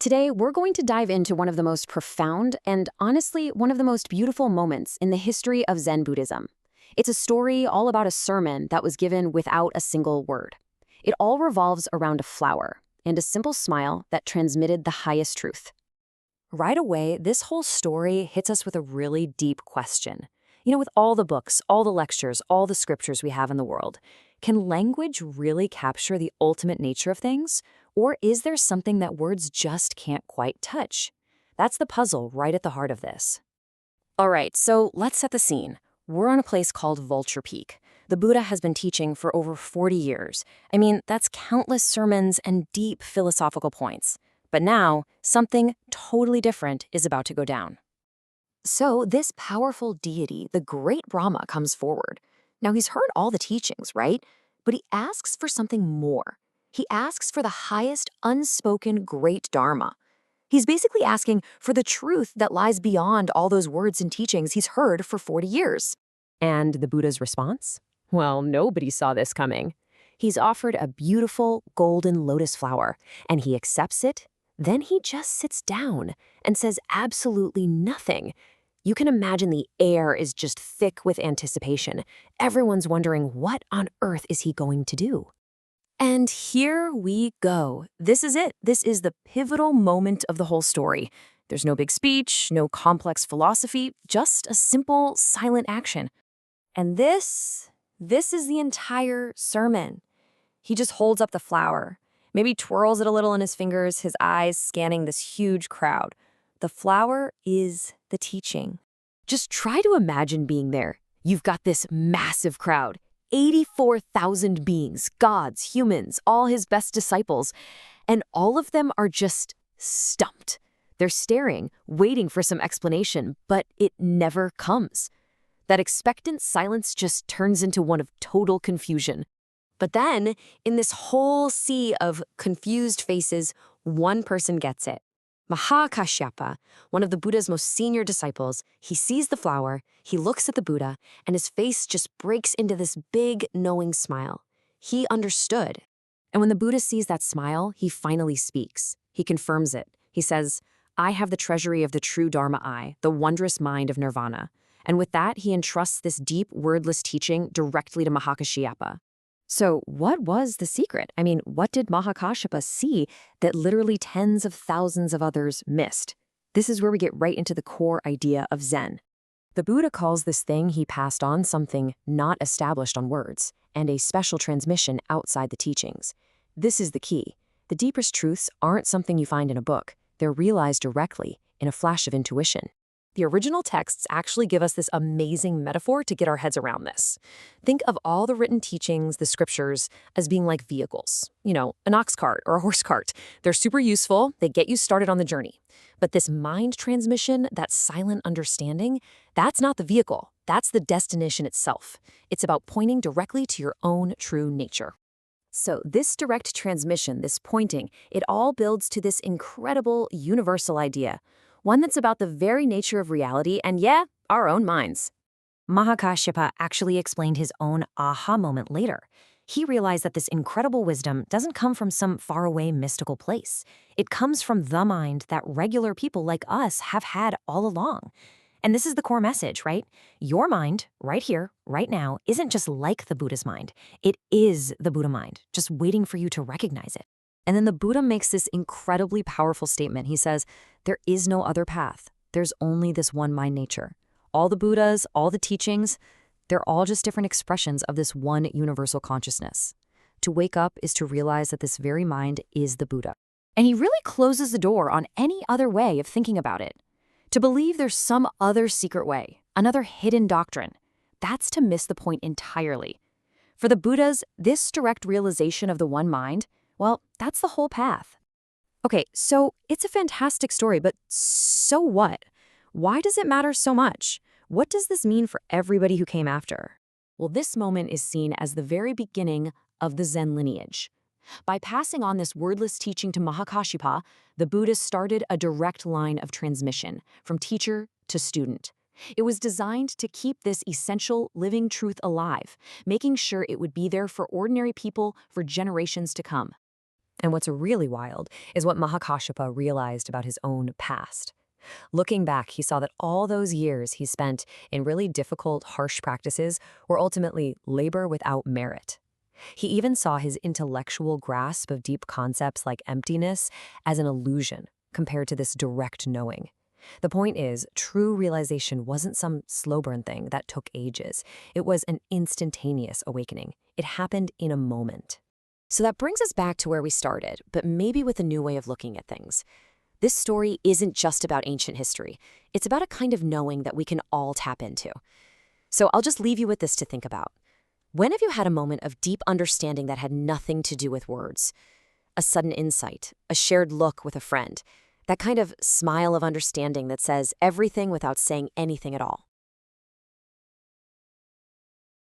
Today, we're going to dive into one of the most profound and, honestly, one of the most beautiful moments in the history of Zen Buddhism. It's a story all about a sermon that was given without a single word. It all revolves around a flower and a simple smile that transmitted the highest truth. Right away, this whole story hits us with a really deep question. With all the books, all the lectures, all the scriptures we have in the world, can language really capture the ultimate nature of things? Or is there something that words just can't quite touch? That's the puzzle right at the heart of this. All right, so let's set the scene. We're on a place called Vulture Peak. The Buddha has been teaching for over 40 years. That's countless sermons and deep philosophical points. But now, something totally different is about to go down. So this powerful deity, the great Brahma, comes forward. Now, he's heard all the teachings, right? But he asks for something more. He asks for the highest unspoken great Dharma. He's basically asking for the truth that lies beyond all those words and teachings he's heard for 40 years. And the Buddha's response? Well, nobody saw this coming. He's offered a beautiful golden lotus flower, and he accepts it. Then he just sits down and says absolutely nothing. You can imagine the air is just thick with anticipation. Everyone's wondering, what on earth is he going to do? And here we go. This is it. This is the pivotal moment of the whole story. There's no big speech, no complex philosophy, just a simple, silent action. And this is the entire sermon. He just holds up the flower, maybe twirls it a little in his fingers, his eyes scanning this huge crowd. The flower is the teaching. Just try to imagine being there. You've got this massive crowd, 84,000 beings, gods, humans, all his best disciples, and all of them are just stumped. They're staring, waiting for some explanation, but it never comes. That expectant silence just turns into one of total confusion. But then, in this whole sea of confused faces, one person gets it. Mahakashyapa, one of the Buddha's most senior disciples, he sees the flower, he looks at the Buddha, and his face just breaks into this big, knowing smile. He understood. And when the Buddha sees that smile, he finally speaks. He confirms it. He says, "I have the treasury of the true Dharma I, the wondrous mind of nirvana." And with that, he entrusts this deep, wordless teaching directly to Mahakashyapa. So what was the secret? What did Mahakashyapa see that literally tens of thousands of others missed? This is where we get right into the core idea of Zen. The Buddha calls this thing he passed on something not established on words, and a special transmission outside the teachings. This is the key. The deepest truths aren't something you find in a book. They're realized directly, in a flash of intuition. The original texts actually give us this amazing metaphor to get our heads around this. Think of all the written teachings, the scriptures, as being like vehicles. An ox cart or a horse cart. They're super useful. They get you started on the journey. But this mind transmission, that silent understanding, that's not the vehicle. That's the destination itself. It's about pointing directly to your own true nature. So this direct transmission, this pointing, it all builds to this incredible universal idea. One that's about the very nature of reality and, our own minds. Mahakashyapa actually explained his own aha moment later. He realized that this incredible wisdom doesn't come from some faraway mystical place. It comes from the mind that regular people like us have had all along. And this is the core message, right? Your mind, right here, right now, isn't just like the Buddha's mind. It is the Buddha mind, just waiting for you to recognize it. And then the Buddha makes this incredibly powerful statement. He says, there is no other path. There's only this one mind nature. All the Buddhas, all the teachings, they're all just different expressions of this one universal consciousness. To wake up is to realize that this very mind is the Buddha. And he really closes the door on any other way of thinking about it. To believe there's some other secret way, another hidden doctrine, that's to miss the point entirely. For the Buddhas, this direct realization of the one mind, well, that's the whole path. Okay, so it's a fantastic story, but so what? Why does it matter so much? What does this mean for everybody who came after? Well, this moment is seen as the very beginning of the Zen lineage. By passing on this wordless teaching to Mahakashyapa, the Buddha started a direct line of transmission from teacher to student. It was designed to keep this essential living truth alive, making sure it would be there for ordinary people for generations to come. And what's really wild is what Mahakashapa realized about his own past. Looking back, he saw that all those years he spent in really difficult, harsh practices were ultimately labor without merit. He even saw his intellectual grasp of deep concepts like emptiness as an illusion compared to this direct knowing. The point is, true realization wasn't some slow burn thing that took ages. It was an instantaneous awakening. It happened in a moment. So that brings us back to where we started, but maybe with a new way of looking at things. This story isn't just about ancient history. It's about a kind of knowing that we can all tap into. So I'll just leave you with this to think about. When have you had a moment of deep understanding that had nothing to do with words? A sudden insight, a shared look with a friend, that kind of smile of understanding that says everything without saying anything at all.